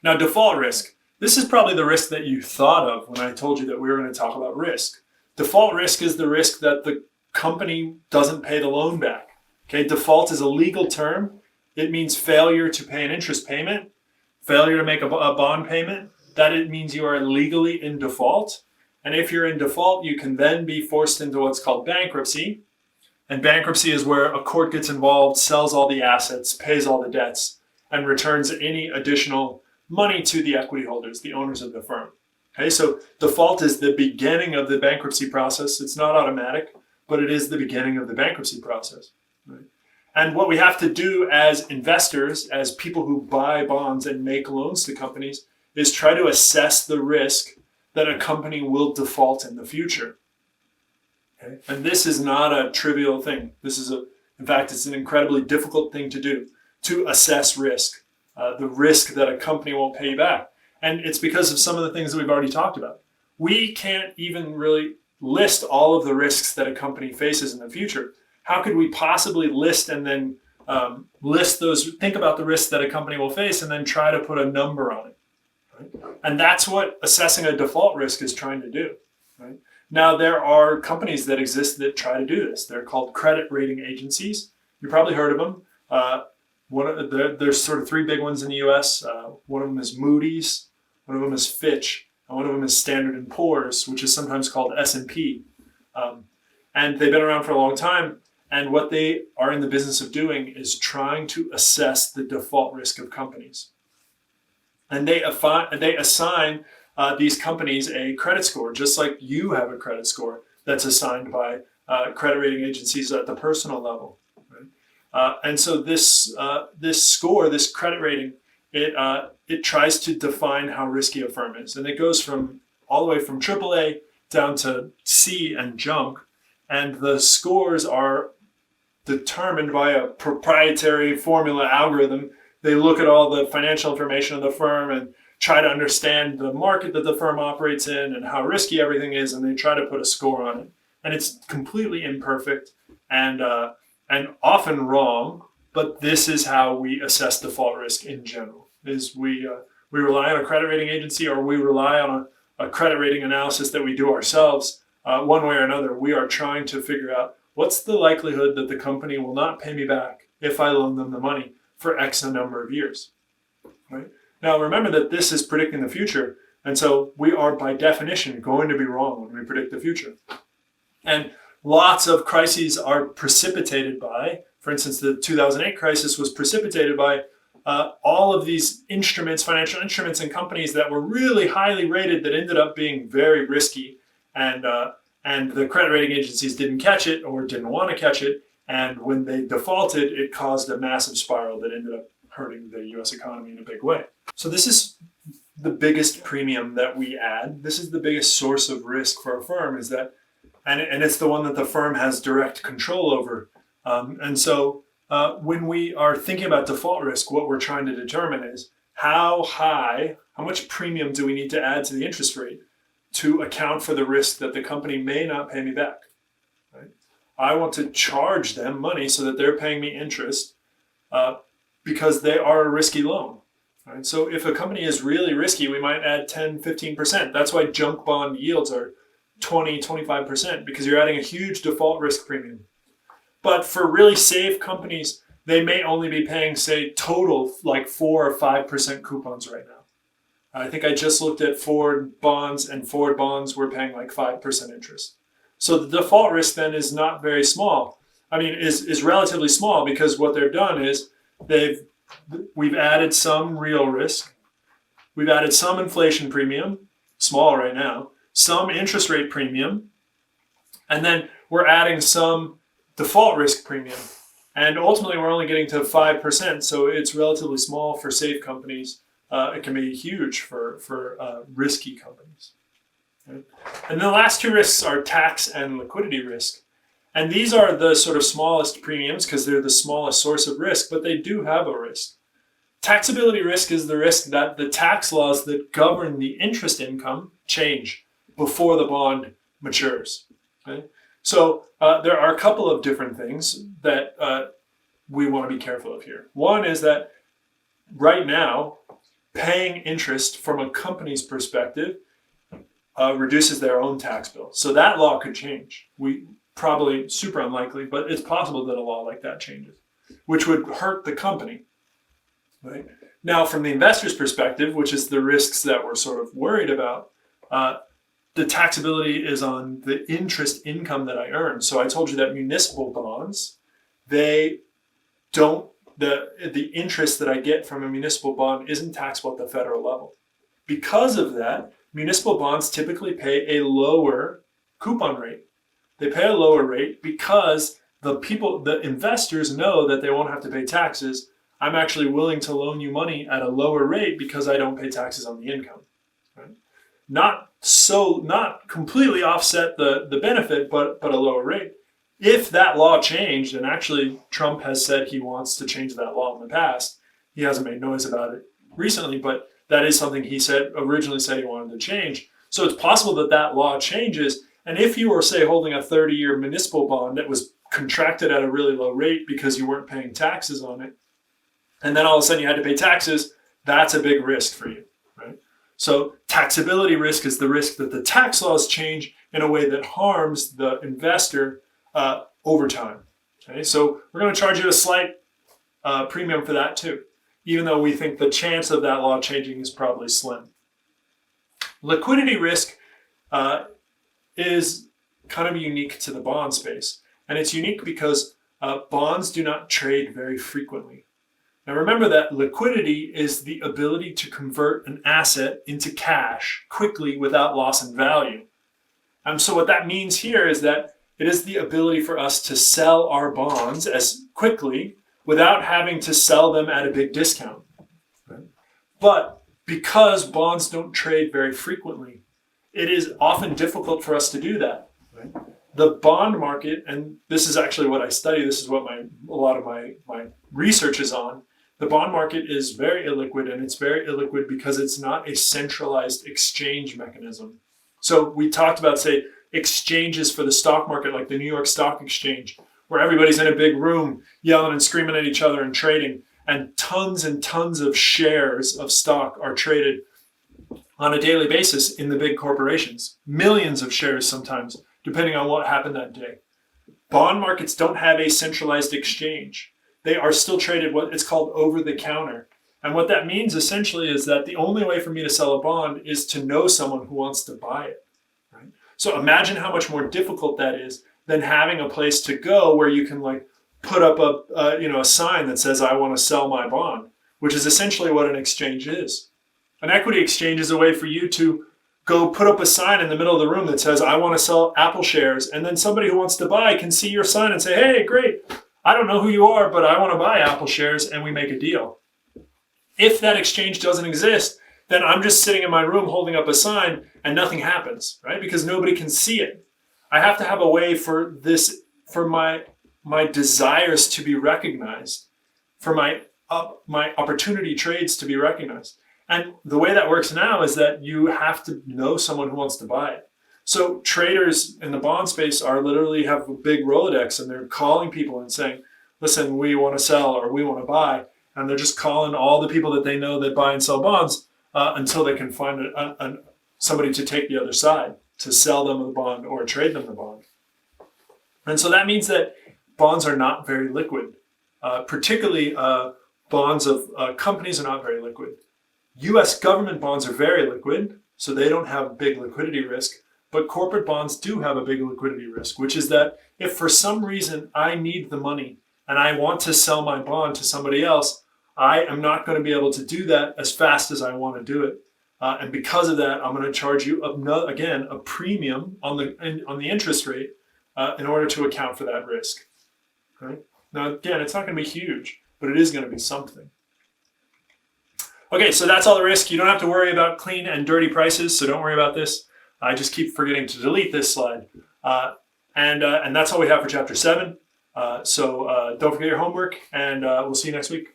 Now, default risk. This is probably the risk that you thought of when I told you that we were going to talk about risk. Default risk is the risk that the company doesn't pay the loan back. Okay, default is a legal term. It means failure to pay an interest payment, failure to make a bond payment. That it means you are legally in default. And if you're in default, you can then be forced into what's called bankruptcy. And bankruptcy is where a court gets involved, sells all the assets, pays all the debts, and returns any additional money to the equity holders, the owners of the firm. Okay, so default is the beginning of the bankruptcy process. It's not automatic, but it is the beginning of the bankruptcy process. Right? And what we have to do as investors, as people who buy bonds and make loans to companies, is try to assess the risk that a company will default in the future. Okay? And this is not a trivial thing. In fact, it's an incredibly difficult thing to do, to assess risk, the risk that a company won't pay you back. And it's because of some of the things that we've already talked about. We can't even really list all of the risks that a company faces in the future. How could we possibly list and then list those, think about the risks that a company will face and then try to put a number on it? Right? And that's what assessing a default risk is trying to do. Right? Now, there are companies that exist that try to do this. They're called credit rating agencies. You probably heard of them. There's sort of three big ones in the US. One of them is Moody's, one of them is Fitch, and one of them is Standard & Poor's, which is sometimes called S&P. And they've been around for a long time. And what they are in the business of doing is trying to assess the default risk of companies. And they assign these companies a credit score, just like you have a credit score that's assigned by credit rating agencies at the personal level. Right? And so this score, this credit rating, it tries to define how risky a firm is. And it goes from all the way from AAA down to C and junk. And the scores are determined by a proprietary formula algorithm. They look at all the financial information of the firm and try to understand the market that the firm operates in and how risky everything is, and they try to put a score on it. And it's completely imperfect and often wrong, but this is how we assess default risk in general. Is we rely on a credit rating agency, or we rely on a credit rating analysis that we do ourselves. One way or another, we are trying to figure out what's the likelihood that the company will not pay me back if I loan them the money for X number of years. Right? Now, remember that this is predicting the future, and so we are by definition going to be wrong when we predict the future. And lots of crises are precipitated by, for instance, the 2008 crisis was precipitated by all of these instruments, financial instruments and companies that were really highly rated that ended up being very risky. And the credit rating agencies didn't catch it or didn't want to catch it. And when they defaulted, it caused a massive spiral that ended up hurting the US economy in a big way. So this is the biggest premium that we add. This is the biggest source of risk for a firm, is that, and it's the one that the firm has direct control over. And so when we are thinking about default risk, what we're trying to determine is how much premium do we need to add to the interest rate to account for the risk that the company may not pay me back. Right? I want to charge them money so that they're paying me interest because they are a risky loan. Right? So if a company is really risky, we might add 10, 15%. That's why junk bond yields are 20, 25%, because you're adding a huge default risk premium. But for really safe companies, they may only be paying, say, total like 4 or 5% coupons right now. I think I just looked at Ford bonds, and Ford bonds were paying like 5% interest. So the default risk then is not very small. I mean, is relatively small, because what they've done is we've added some real risk. We've added some inflation premium, small right now, some interest rate premium, and then we're adding some default risk premium. And ultimately, we're only getting to 5%, so it's relatively small for safe companies. It can be huge for risky companies. Okay? And the last two risks are tax and liquidity risk. And these are the sort of smallest premiums because they're the smallest source of risk, but they do have a risk. Taxability risk is the risk that the tax laws that govern the interest income change before the bond matures. Okay? So there are a couple of different things that we want to be careful of here. One is that right now, paying interest from a company's perspective reduces their own tax bill. So that law could change. We probably super unlikely, but it's possible that a law like that changes, which would hurt the company. Right? Now, from the investor's perspective, which is the risks that we're sort of worried about, the taxability is on the interest income that I earn. So I told you that municipal bonds, they don't, the interest that I get from a municipal bond isn't taxable at the federal level. Because of that, municipal bonds typically pay a lower coupon rate. They pay a lower rate because the investors know that they won't have to pay taxes. I'm actually willing to loan you money at a lower rate because I don't pay taxes on the income. Right? Not completely offset the benefit, but a lower rate. If that law changed, and actually Trump has said he wants to change that law in the past, he hasn't made noise about it recently, but that is something he originally said he wanted to change. So it's possible that that law changes. And if you were, say, holding a 30-year municipal bond that was contracted at a really low rate because you weren't paying taxes on it, and then all of a sudden you had to pay taxes, that's a big risk for you, right? So taxability risk is the risk that the tax laws change in a way that harms the investor over time. Okay, so we're going to charge you a slight premium for that too, even though we think the chance of that law changing is probably slim. Liquidity risk is kind of unique to the bond space, and it's unique because bonds do not trade very frequently. Now remember that liquidity is the ability to convert an asset into cash quickly without loss in value. So what that means here is that it is the ability for us to sell our bonds as quickly without having to sell them at a big discount. Right? But because bonds don't trade very frequently, it is often difficult for us to do that. Right? The bond market, and this is actually what I study, this is what a lot of my research is on, the bond market is very illiquid, and it's very illiquid because it's not a centralized exchange mechanism. So we talked about, say, exchanges for the stock market, like the New York Stock Exchange, where everybody's in a big room yelling and screaming at each other and trading, and tons of shares of stock are traded on a daily basis in the big corporations. Millions of shares sometimes, depending on what happened that day. Bond markets don't have a centralized exchange. They are still traded what it's called over the counter. And what that means essentially is that the only way for me to sell a bond is to know someone who wants to buy it. Right? So imagine how much more difficult that is than having a place to go where you can like put up a sign that says I want to sell my bond, which is essentially what an exchange is. An equity exchange is a way for you to go put up a sign in the middle of the room that says I want to sell Apple shares, and then somebody who wants to buy can see your sign and say, hey, great, I don't know who you are, but I want to buy Apple shares, and we make a deal. If that exchange doesn't exist, then I'm just sitting in my room holding up a sign and nothing happens, right? Because nobody can see it. I have to have a way for my desires to be recognized, for my opportunity trades to be recognized. And the way that works now is that you have to know someone who wants to buy it. So traders in the bond space literally have a big Rolodex, and they're calling people and saying, listen, we want to sell or we want to buy. And they're just calling all the people that they know that buy and sell bonds until they can find somebody to take the other side, to sell them the bond or trade them the bond. And so that means that bonds are not very liquid. Particularly bonds of companies are not very liquid. US government bonds are very liquid, so they don't have big liquidity risk. But corporate bonds do have a big liquidity risk, which is that if for some reason I need the money and I want to sell my bond to somebody else, I am not going to be able to do that as fast as I want to do it. And because of that, I'm going to charge you, again, a premium on the interest rate in order to account for that risk. Okay? Now, again, it's not going to be huge, but it is going to be something. Okay, so that's all the risk. You don't have to worry about clean and dirty prices, so don't worry about this. I just keep forgetting to delete this slide. And that's all we have for Chapter 7. So don't forget your homework, and we'll see you next week.